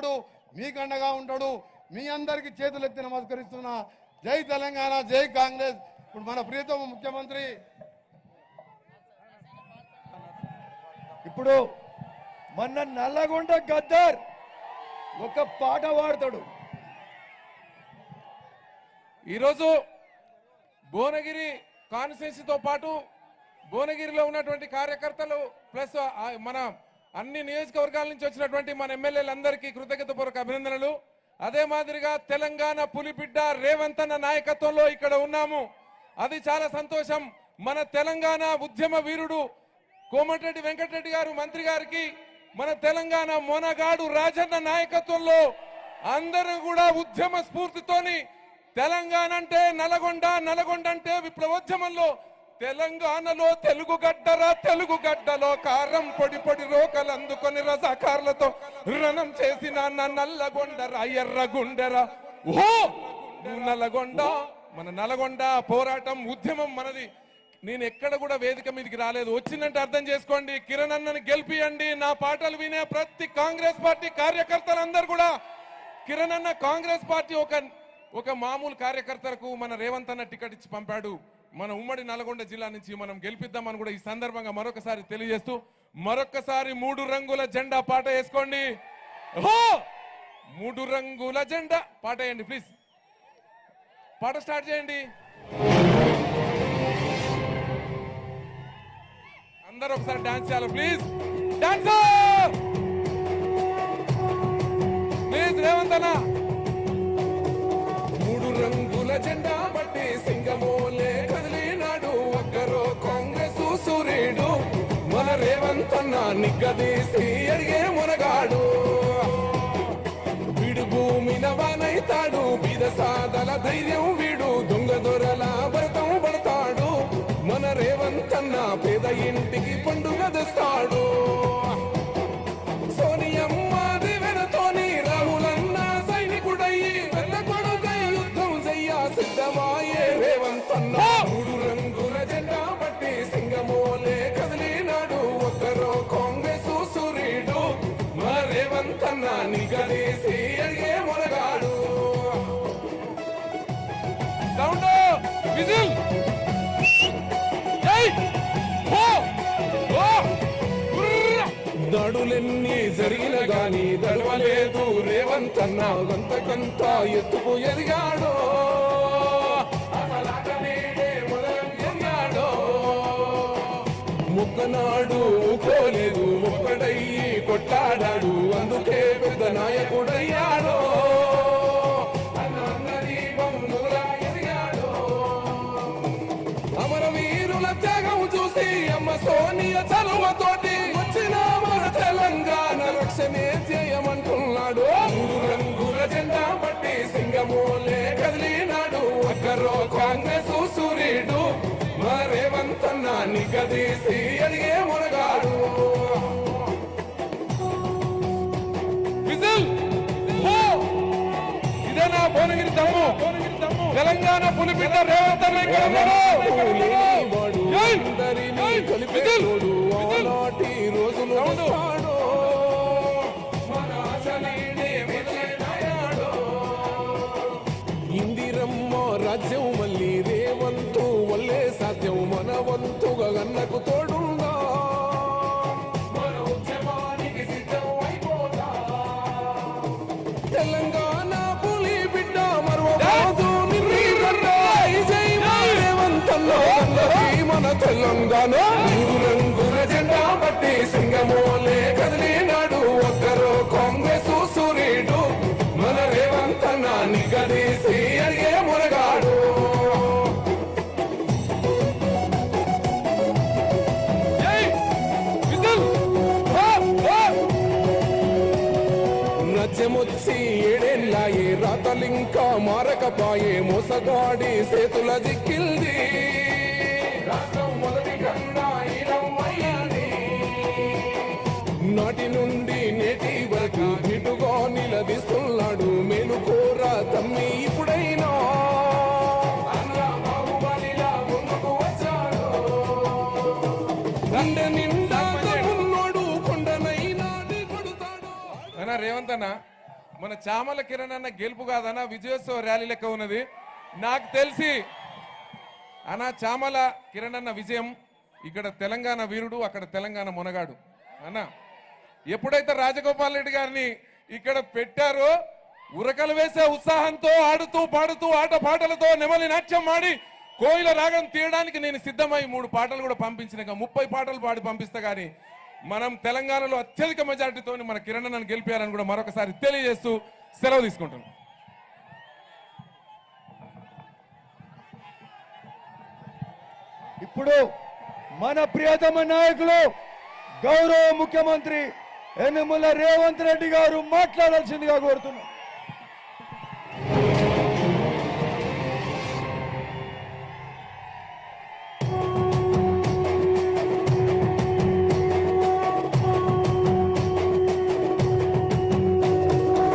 ఉంటాడు, మీకు అండగా ఉంటాడు. మీ అందరికీ చేతులెత్తి నమస్కరిస్తున్నా. జై తెలంగాణ, జై కాంగ్రెస్. ఇప్పుడు మన ప్రియతమ ముఖ్యమంత్రి ఇప్పుడు మొన్న నల్లగొండ గద్దర్ ఒక పాట పాడతాడు. ఈరోజు భువనగిరి కాన్స్టిట్యున్సీతో పాటు భువనగిరిలో ఉన్నటువంటి కార్యకర్తలు ప్లస్ మన అన్ని నియోజకవర్గాల నుంచి వచ్చినటువంటి మన ఎమ్మెల్యేలందరికీ కృతజ్ఞతపూర్వక అభినందనలు. అదే మాదిరిగా తెలంగాణ పులిబిడ్డ రేవంత్ అన్న నాయకత్వంలో ఇక్కడ ఉన్నాము. అది చాలా సంతోషం. మన తెలంగాణ ఉద్యమ వీరుడు కోమటిరెడ్డి వెంకటరెడ్డి గారు మంత్రి గారికి, మన తెలంగాణ మొనగాడు రాజన్న నాయకత్వంలో అందరూ కూడా ఉద్యమ స్ఫూర్తితోని తెలంగాణ అంటే నల్గొండ, నల్గొండ అంటే విప్లవోద్యమంలో తెలంగాణలో తెలుగు గడ్డరా, తెలుగు గడ్డలో కారం పొడి పొడి రోకలు అందుకొని రజాకార్లతో రణం చేసిన నల్లగొండరా, ఎర్రగుండెరా. ఓ నల్గొండ, మన నల్గొండ పోరాటం ఉద్యమం మనది. నేను ఎక్కడ కూడా వేదిక మీదకి రాలేదు, వచ్చిందంటే అర్థం చేసుకోండి. కిరణ్ అన్నని గెలిపియండి. నా పాటలు వినే ప్రతి కాంగ్రెస్ పార్టీ కార్యకర్తలందరూ కూడా కిరణ్ అన్న కాంగ్రెస్ పార్టీ ఒక మామూలు కార్యకర్తలకు మన రేవంత్ అన్న టికెట్ ఇచ్చి పంపాడు. మన ఉమ్మడి నల్గొండ జిల్లా నుంచి మనం గెలిపిద్దామని కూడా ఈ సందర్భంగా మరొకసారి తెలియజేస్తూ, మరొకసారి 3 రంగుల జెండా పాట వేసుకోండి. ఓహో 3 రంగుల జెండా పాట వేయండి ప్లీజ్. పాట స్టార్ట్ చేయండి. అందరూ ఒకసారి డాన్స్ చేయాలి ప్లీజ్. Dancer please. రేవంత్ అన్న 3 రంగుల జెండా బట్టి సింగమోలే కదిలినాడు ఒక్కరో కాంగ్రెస్ సూర్యుడు. మన రేవంత్ అన్న నిగ్గదీసి అడిగే మునగాడు. వీడు భూమిన వానైతాడు, బీద సాదల ధైర్యం వీడు, దొంగ దొరల భరతం పడతాడు. మన రేవంత్ అన్న పేద ఇంటికి పండుగ తెస్తాడు. సోనియమ్మ దివెనతోని రాహులన్న సైనికుడయ్యి వెన్న కొడుకై యుద్ధం చెయ్య సిద్ధమాయే రేవంత్ అన్న. 3 రంగుల జెండా బట్టి సింగమోలే కదిలినాడు ఒక్కరో కాంగ్రెస్ సూర్యుడు. మన రేవంత్ అన్న నిగదీసి అడిగే మొనగాడు. Sound whistle. దాడులెన్ని జరిగిన గాని దడవలేదు రేవంత్ అన్న, గంతకంత ఎత్తుకు ఎదిగాడు. ముక్కనాడు ఊకోలేదు, ఒక్కడయ్యి కొట్లాడాడు, అందుకే పెద్ద నాయకుడయ్యాడు. అమరవీరుల త్యాగం చూసి అమ్మ సోనియ చలువతోటి వచ్చిన మన తెలంగాణ రక్షణే చేయమంటున్నాడు. 3 రంగుల జెండా బట్టి సింగమోలే కదిలినాడు ఒక్కరో కాంగ్రెస్ సూర్యుడు. మన రేవంత్ అన్న నిగదీసి అడిగే మునగాడు. విజిల్. ఇదేనా భువనగిరి దమ్ము? తెలంగాణ పులిబిడ్డ రేవంత్ అన్న ఇక్కడ ఉన్నాడు. ఇందిరమ్మ రాజ్యం మళ్ళీ రేవంతు వల్లే సాధ్యం, మన వంతుగా గన్నకు తోడుందా. తెలంగాణ పులి బిడ్డ మరవబోదు రేవంత్ అన్న మన తెలంగాణ. 3 రంగుల జెండా బట్టి సింగమోలే కదిలినాడు ఒక్కరో కాంగ్రెస్ సూర్యుడు. మన రేవంత్ అన్న నిగదీసి అడిగే మునగాడు. నచ్చమొచ్చి 7 ఏళ్ళాయే, రాతలింకా మారకపాయే, మోసగాడి చేతుల దిక్కిల్ది. నాటి నుండి నేటి వరకు ఇటుగా నిలదీస్తున్నాడు. మేలుకోర తమ్మి ఇప్పుడైనా నిండా ఉన్నోడు కొండనైనా కొడతాడు. రేవంత్ అన్న మన చామల కిరణ్ అన్న గెలుపు కాదన్న విజయోత్సవ ర్యాలీ లెక్క ఉన్నది. నాకు తెలిసి అన్న చామల కిరణ్ అన్న విజయం ఇక్కడ తెలంగాణ వీరుడు, అక్కడ తెలంగాణ మునగాడు అన్న. ఎప్పుడైతే రాజగోపాల్ రెడ్డి గారిని ఇక్కడ పెట్టారో ఉరకలు వేసే ఉత్సాహంతో ఆడుతూ పాడుతూ ఆట పాటలతో నెమలి నాట్యం ఆడి కోయిల రాగం తీయడానికి నేను సిద్ధమై 3 పాటలు కూడా పంపించిన 30 పాటలు పాడి పంపిస్తా. కానీ మనం తెలంగాణలో అత్యధిక మెజార్టీతో మన కిరణ్ అన్నను గెలిపేయాలని కూడా మరొకసారి తెలియజేస్తూ సెలవు తీసుకుంటున్నాం. ఇప్పుడు మన ప్రియతమ నాయకులు గౌరవ ముఖ్యమంత్రి యనమల రేవంత్ రెడ్డి గారు మాట్లాడాల్సిందిగా కోరుతున్నాం.